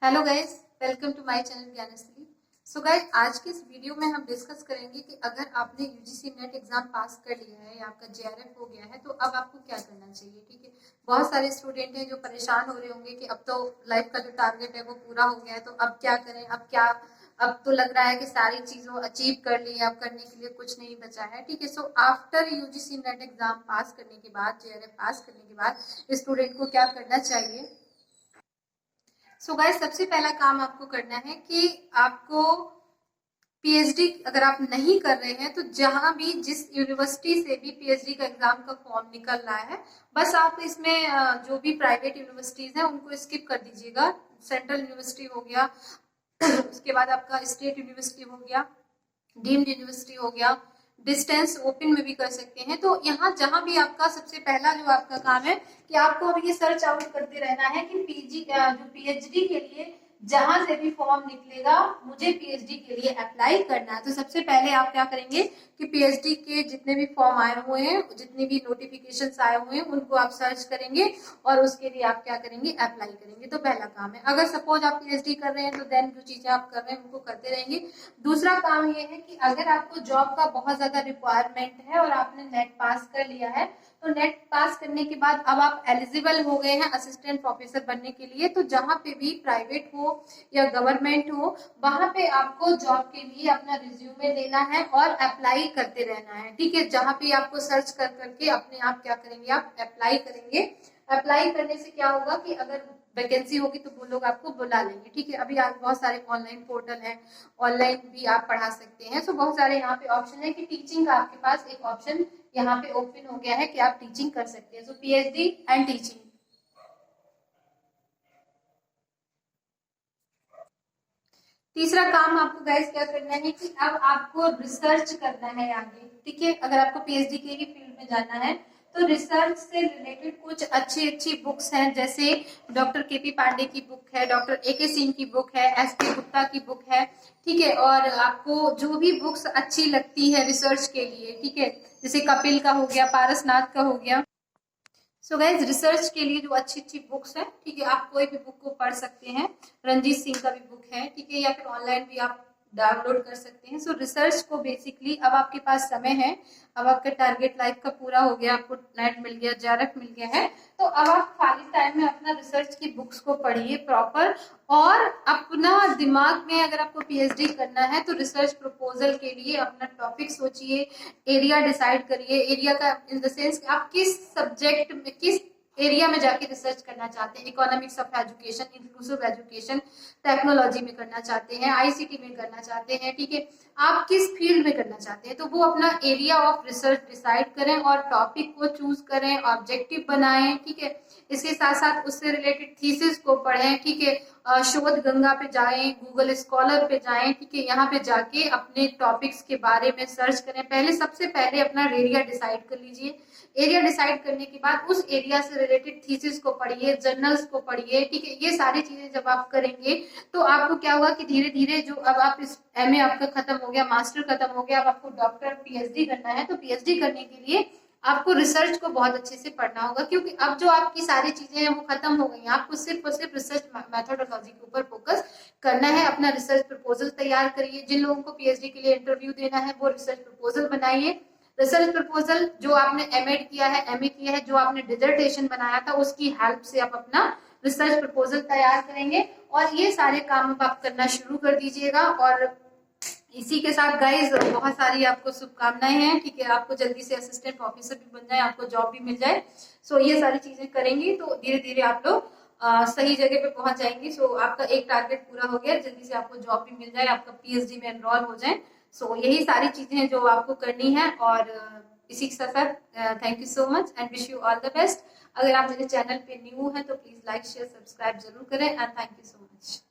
Hello guys, welcome to my channel Gyanshree. So guys, आज के इस वीडियो में हम डिस्कस करेंगे कि अगर आपने यूजीसी नेट एग्जाम पास कर लिया है या आपका जेआरएफ हो गया है तो अब आपको क्या करना चाहिए। ठीक है, बहुत सारे स्टूडेंट हैं जो परेशान हो रहे होंगे कि अब तो लाइफ का जो टारगेट है वो पूरा हो गया है, तो अब क्या करें, अब तो लग रहा है कि सारी चीजों अचीव कर ली, अब करने के लिए कुछ नहीं बचा है। ठीक है, so after UGC net exam पास करने के बाद, जेआरएफ पास करने के बाद स्टूडेंट को क्या करना चाहिए। सो गाइस, सबसे पहला काम आपको करना है कि आपको पीएचडी अगर आप नहीं कर रहे हैं तो जहां भी जिस यूनिवर्सिटी से भी पीएचडी का एग्जाम का फॉर्म निकल रहा है, बस आप इसमें जो भी प्राइवेट यूनिवर्सिटीज हैं उनको स्किप कर दीजिएगा। सेंट्रल यूनिवर्सिटी हो गया, उसके बाद आपका स्टेट यूनिवर्सिटी हो गया, डीम्ड यूनिवर्सिटी हो गया, डिस्टेंस ओपन में भी कर सकते हैं। तो यहाँ जहां भी आपका सबसे पहला जो आपका काम है कि आपको अभी ये सर्च आउट करते रहना है कि जो पीएचडी के लिए जहां से भी फॉर्म निकलेगा मुझे पीएचडी के लिए अप्लाई करना है। तो सबसे पहले आप क्या करेंगे कि पीएचडी के जितने भी फॉर्म आए हुए हैं, जितने भी नोटिफिकेशंस आए हुए हैं, उनको आप सर्च करेंगे और उसके लिए आप क्या करेंगे, अप्लाई करेंगे। तो पहला काम है। अगर सपोज आप पीएचडी कर रहे हैं तो देन जो चीजें आप कर रहे हैं उनको करते रहेंगे। दूसरा काम ये है कि अगर आपको जॉब का बहुत ज्यादा रिक्वायरमेंट है और आपने नेट पास कर लिया है, तो नेट पास करने के बाद अब आप एलिजिबल हो गए हैं असिस्टेंट प्रोफेसर बनने के लिए, तो जहां पे भी प्राइवेट हो या गवर्नमेंट हो, वहां पे आपको जॉब के लिए अपना रिज्यूमे देना है और अप्लाई करते रहना है। ठीक है, जहां पे आपको सर्च कर करके अपने आप क्या करेंगे, आप अप्लाई करेंगे। अप्लाई करने से क्या होगा कि अगर वैकेंसी होगी तो वो लोग आपको बुला लेंगे। ठीक है, अभी आप बहुत सारे ऑनलाइन पोर्टल हैं, ऑनलाइन भी आप पढ़ा सकते हैं। सो बहुत सारे यहाँ पे ऑप्शन है कि टीचिंग का आपके पास एक ऑप्शन यहाँ पे ओपन हो गया है कि आप टीचिंग कर सकते हैं। सो पीएचडी एंड टीचिंग। तीसरा काम आपको गाइस क्या करना है कि अब आपको रिसर्च करना है आगे। ठीक है, अगर आपको पीएचडी के ही फील्ड में जाना है तो रिसर्च से रिलेटेड कुछ अच्छी अच्छी बुक्स हैं, जैसे डॉक्टर केपी पांडे की बुक है, डॉक्टर एके सिंह की बुक है, एसपी गुप्ता की बुक है। ठीक है, और आपको जो भी बुक्स अच्छी लगती है रिसर्च के लिए, ठीक है, जैसे कपिल का हो गया, पारसनाथ का हो गया। सो गाइज, रिसर्च के लिए जो अच्छी अच्छी बुक्स है, ठीक है, आप कोई भी बुक को पढ़ सकते हैं। रंजीत सिंह का भी बुक है, ठीक है, या फिर ऑनलाइन भी आप डाउनलोड कर सकते हैं। सो रिसर्च को बेसिकली अब आपके पास समय है, अब आपका टारगेट लाइफ का पूरा हो गया, आपको नेट मिल गया, जेआरएफ मिल गया है, तो अब आप खाली टाइम में अपना रिसर्च की बुक्स को पढ़िए प्रॉपर। और अपना दिमाग में अगर आपको पीएचडी करना है तो रिसर्च प्रपोजल के लिए अपना टॉपिक सोचिए, एरिया डिसाइड करिए। एरिया का इन द सेंस आप किस सब्जेक्ट में, किस एरिया में जाके रिसर्च करना चाहते हैं। Economics of education, inclusive education, technology में करना चाहते हैं, आईसीटी में करना चाहते हैं। ठीक है, आप किस फील्ड में करना चाहते हैं, तो वो अपना एरिया ऑफ रिसर्च डिसाइड करें और टॉपिक को चूज करें, ऑब्जेक्टिव बनाएं। ठीक है, इसके साथ साथ उससे रिलेटेड थीसिस को पढ़ें। ठीक है, शोध गंगा पे जाएं, गूगल स्कॉलर पे जाएं। ठीक है, यहाँ पे जाके अपने टॉपिक्स के बारे में सर्च करें। पहले सबसे पहले अपना एरिया डिसाइड कर लीजिए। एरिया डिसाइड करने के बाद उस एरिया से रिलेटेड थीसिस को पढ़िए, जर्नल्स को पढ़िए। ठीक है, ये सारी चीजें जब आप करेंगे तो आपको क्या होगा कि धीरे धीरे जो अब आप इस एमए आपका खत्म हो गया, मास्टर खत्म हो गया, अब आपको डॉक्टर पीएचडी करना है, तो पीएचडी करने के लिए आपको रिसर्च को बहुत अच्छे से पढ़ना होगा, क्योंकि अब जो आपकी सारी चीजें हैं वो खत्म हो गई हैं। आपको सिर्फ और सिर्फ रिसर्च मेथोडोलॉजी के ऊपर फोकस करना है। अपना रिसर्च प्रपोजल तैयार करिए। जिन लोगों को पीएचडी के लिए इंटरव्यू देना है वो रिसर्च प्रपोजल बनाइए। रिसर्च प्रपोजल जो आपने एमएड किया है, एमए किया है, जो आपने डिजर्टेशन बनाया था, उसकी हेल्प से आप अपना रिसर्च प्रपोजल तैयार करेंगे। और ये सारे काम आप करना शुरू कर दीजिएगा। और इसी के साथ गाइज बहुत सारी आपको शुभकामनाएं हैं। ठीक है, आपको जल्दी से असिस्टेंट प्रोफेसर भी बन जाए, आपको जॉब भी मिल जाए। सो ये सारी चीजें करेंगी तो धीरे धीरे आप लोग सही जगह पे पहुंच जाएंगे। सो आपका एक टारगेट पूरा हो गया, जल्दी से आपको जॉब भी मिल जाए, आपका पीएचडी में एनरोल हो जाए। सो यही सारी चीजें हैं जो आपको करनी है। और इसी के साथ thank you so much and wish you all the best. अगर आप मेरे चैनल पे न्यू हैं तो प्लीज लाइक शेयर सब्सक्राइब जरूर करें and thank you so much.